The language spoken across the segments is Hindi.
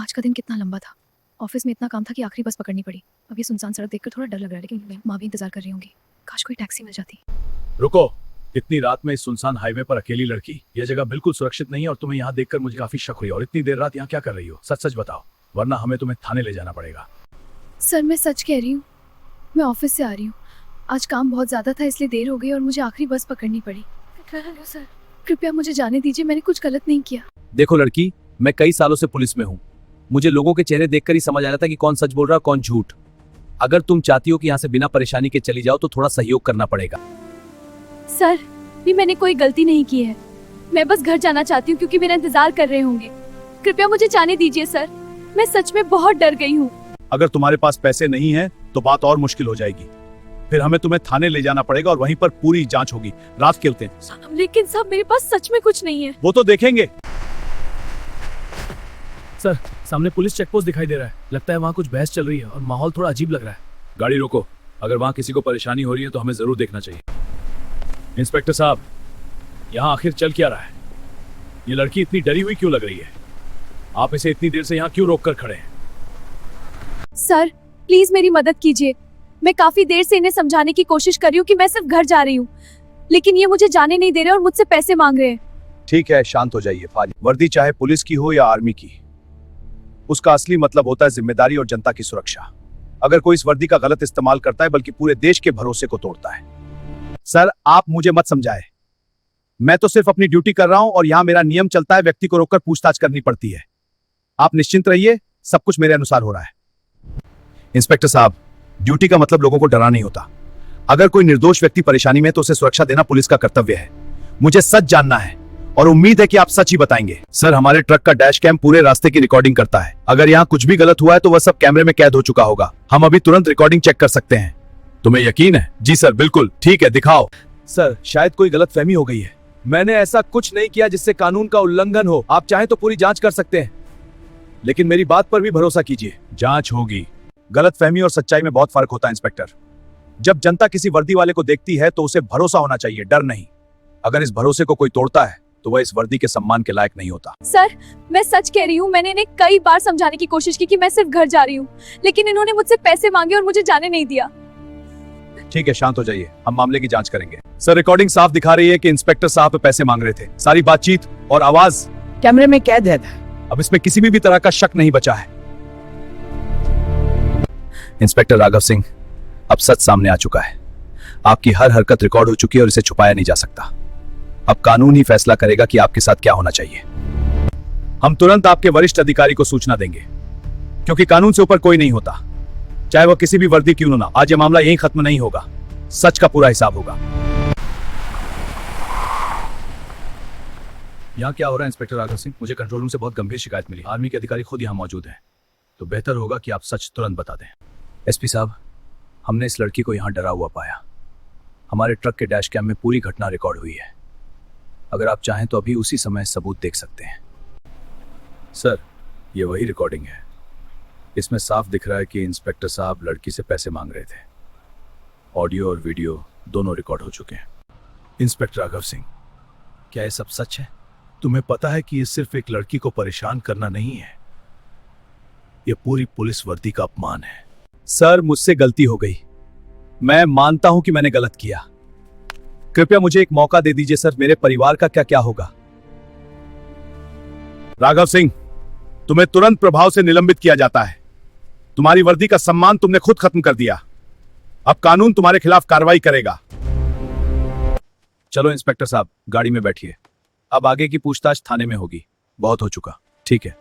आज का दिन कितना लंबा था। ऑफिस में इतना काम था कि आखिरी बस पकड़नी पड़ी। अब ये सुनसान सड़क देखकर थोड़ा डर लग रहा है, लेकिन माँ भी इंतजार कर रही होंगी। काश कोई टैक्सी मिल जाती। रुको, इतनी रात में इस सुनसान हाईवे पर अकेली लड़की, यह जगह बिल्कुल सुरक्षित नहीं है और तुम्हें यहाँ देखकर मुझे काफी शक हुई। और इतनी देर रात यहाँ क्या कर रही हो? सच सच बताओ, वरना हमें तुम्हें थाने ले जाना पड़ेगा। सर मैं सच कह रही हूँ, मैं ऑफिस से आ रही हूँ। आज काम बहुत ज़्यादा था इसलिए देर हो गई और मुझे आखिरी बस पकड़नी पड़ी। सर कृपया मुझे जाने दीजिए, मैंने कुछ गलत नहीं किया। देखो लड़की, मैं कई सालों से पुलिस में हूँ। मुझे लोगों के चेहरे देखकर ही समझ आ जाता है कि कौन सच बोल रहा है कौन झूठ। अगर तुम चाहती हो कि यहाँ से बिना परेशानी के चली जाओ तो थोड़ा सहयोग करना पड़ेगा। सर भी मैंने कोई गलती नहीं की है, मैं बस घर जाना चाहती हूँ क्योंकि मेरा इंतजार कर रहे होंगे। कृपया मुझे जाने दीजिए सर, मैं सच में बहुत डर गई हूँ। अगर तुम्हारे पास पैसे नहीं है तो बात और मुश्किल हो जाएगी। फिर हमें तुम्हें थाने ले जाना पड़ेगा और वहीं पर पूरी जांच होगी। रात खेलते हैं। लेकिन साहब मेरे पास सच में कुछ नहीं है। वो तो देखेंगे। सर सामने पुलिस चेकपोस्ट दिखाई दे रहा है, लगता है वहाँ कुछ बहस चल रही है और माहौल थोड़ा अजीब लग रहा है। गाड़ी रोको, अगर वहाँ किसी को परेशानी हो रही है तो हमें जरूर देखना चाहिए। इंस्पेक्टर साहब, यहाँ आखिर चल क्या रहा है? ये लड़की इतनी डरी हुई क्यों लग रही है? आप इसे इतनी देर से यहाँ क्यों रोक कर खड़े हैं? सर प्लीज मेरी मदद कीजिए, मैं काफी देर से इन्हें समझाने की कोशिश कर रही हूँ कि मैं सिर्फ घर जा रही हूँ, लेकिन ये मुझे जाने नहीं दे रहे और मुझसे पैसे मांग रहे हैं। ठीक है, शांत हो जाइए। वर्दी चाहे पुलिस की हो या आर्मी की, उसका असली मतलब होता है जिम्मेदारी और जनता की सुरक्षा। अगर कोई इस वर्दी का गलत इस्तेमाल करता है बल्कि पूरे देश के भरोसे को तोड़ता है। सर आप मुझे मत समझाए, मैं तो सिर्फ अपनी ड्यूटी कर रहा हूं और यहाँ मेरा नियम चलता है, व्यक्ति को रोककर पूछताछ करनी पड़ती है। आप निश्चिंत रहिए, सब कुछ मेरे अनुसार हो रहा है। इंस्पेक्टर साहब, ड्यूटी का मतलब लोगों को डराना नहीं होता। अगर कोई निर्दोष व्यक्ति परेशानी में तो उसे सुरक्षा देना पुलिस का कर्तव्य है। मुझे सच जानना है और उम्मीद है कि आप सच ही बताएंगे। सर हमारे ट्रक का डैश कैम पूरे रास्ते की रिकॉर्डिंग करता है। अगर यहाँ कुछ भी गलत हुआ है तो वह सब कैमरे में कैद हो चुका होगा। हम अभी तुरंत रिकॉर्डिंग चेक कर सकते हैं। तुम्हें यकीन है? जी सर बिल्कुल। ठीक है, दिखाओ। सर शायद कोई गलतफहमी हो गई है, मैंने ऐसा कुछ नहीं किया जिससे कानून का उल्लंघन हो। आप चाहें तो पूरी जांच कर सकते हैं, लेकिन मेरी बात पर भी भरोसा कीजिए। जांच होगी। गलतफहमी और सच्चाई में बहुत फर्क होता है इंस्पेक्टर। जब जनता किसी वर्दी वाले को देखती है तो उसे भरोसा होना चाहिए, डर नहीं। अगर इस भरोसे को कोई तोड़ता है तो वह इस वर्दी के सम्मान के लायक नहीं होता। सर मैं सच कह रही हूँ, मैंने इन्हें कई बार समझाने की कोशिश की कि मैं सिर्फ घर जा रही हूँ, लेकिन इन्होंने मुझसे पैसे मांगे और मुझे जाने नहीं दिया। ठीक है, शांत हो जाइए, हम मामले की जांच करेंगे। सर रिकॉर्डिंग साफ दिखा रही है कि इंस्पेक्टर साहब पे पैसे मांग रहे थे। सारी बातचीत और आवाज कैमरे में कैद है। अब इसमें किसी भी तरह का शक नहीं बचा है। इंस्पेक्टर राघव सिंह, अब सच सामने आ चुका है। आपकी हर हरकत रिकॉर्ड हो चुकी है और इसे छुपाया नहीं जा सकता। अब कानून ही फैसला करेगा कि आपके साथ क्या होना चाहिए। हम तुरंत आपके वरिष्ठ अधिकारी को सूचना देंगे, क्योंकि कानून से ऊपर कोई नहीं होता, चाहे वह किसी भी वर्दी क्यों ना। आज यह मामला यहीं खत्म नहीं होगा, सच का पूरा हिसाब होगा। यहाँ क्या हो रहा है इंस्पेक्टर राघव सिंह? मुझे कंट्रोल रूम से बहुत गंभीर शिकायत मिली। आर्मी के अधिकारी खुद यहाँ मौजूद हैं, तो बेहतर होगा कि आप सच तुरंत बता दें। एसपी साहब, हमने इस लड़की को यहाँ डरा हुआ पाया। हमारे ट्रक के डैश कैम में पूरी घटना रिकॉर्ड हुई है। अगर आप चाहें तो अभी उसी समय सबूत देख सकते हैं। सर ये वही रिकॉर्डिंग है। इसमें साफ दिख रहा है कि इंस्पेक्टर साहब लड़की से पैसे मांग रहे थे। ऑडियो और वीडियो दोनों रिकॉर्ड हो चुके हैं। इंस्पेक्टर राघव सिंह, क्या ये सब सच है? तुम्हें पता है कि ये सिर्फ एक लड़की को परेशान करना नहीं है, ये पूरी पुलिस वर्दी का अपमान है। सर मुझसे गलती हो गई, मैं मानता हूं कि मैंने गलत किया। कृपया मुझे एक मौका दे दीजिए सर। मेरे परिवार का क्या क्या होगा? राघव सिंह, तुम्हें तुरंत प्रभाव से निलंबित किया जाता है। तुम्हारी वर्दी का सम्मान तुमने खुद खत्म कर दिया। अब कानून तुम्हारे खिलाफ कार्रवाई करेगा। चलो इंस्पेक्टर साहब, गाड़ी में बैठिए। अब आगे की पूछताछ थाने में होगी। बहुत हो चुका। ठीक है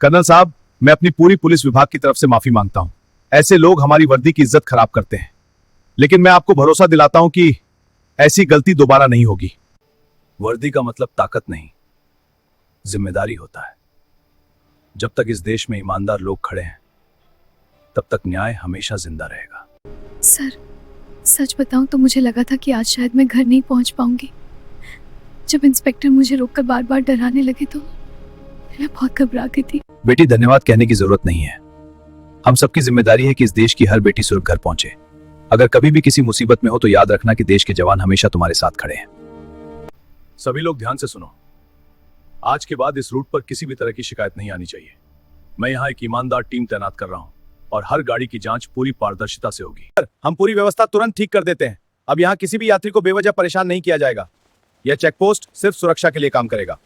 कर्नल साहब, मैं अपनी पूरी पुलिस विभाग की तरफ से माफी मांगता हूं। ऐसे लोग हमारी वर्दी की इज्जत खराब करते हैं, लेकिन मैं आपको भरोसा दिलाता हूं कि ऐसी गलती दोबारा नहीं होगी। वर्दी का मतलब ताकत नहीं, जिम्मेदारी होता है। जब तक इस देश में ईमानदार लोग खड़े हैं, तब तक न्याय हमेशा जिंदा रहेगा। सर सच बताऊं तो मुझे लगा था कि आज शायद मैं घर नहीं पहुंच पाऊंगी। जब इंस्पेक्टर मुझे रोककर बार बार डराने लगे तो मैं बहुत घबरा गई थी। बेटी, धन्यवाद कहने की जरूरत नहीं है। हम सबकी जिम्मेदारी है कि इस देश की हर बेटी सुरक्षित घर पहुंचे। अगर कभी भी किसी मुसीबत में हो तो याद रखना कि देश के जवान हमेशा तुम्हारे साथ खड़े हैं। सभी लोग ध्यान से सुनो। आज के बाद इस रूट पर किसी भी तरह की शिकायत नहीं आनी चाहिए। मैं यहाँ एक ईमानदार टीम तैनात कर रहा हूँ और हर गाड़ी की जांच पूरी पारदर्शिता से होगी। हम पूरी व्यवस्था तुरंत ठीक कर देते हैं। अब यहाँ किसी भी यात्री को बेवजह परेशान नहीं किया जाएगा। यह चेक पोस्ट सिर्फ सुरक्षा के लिए काम करेगा।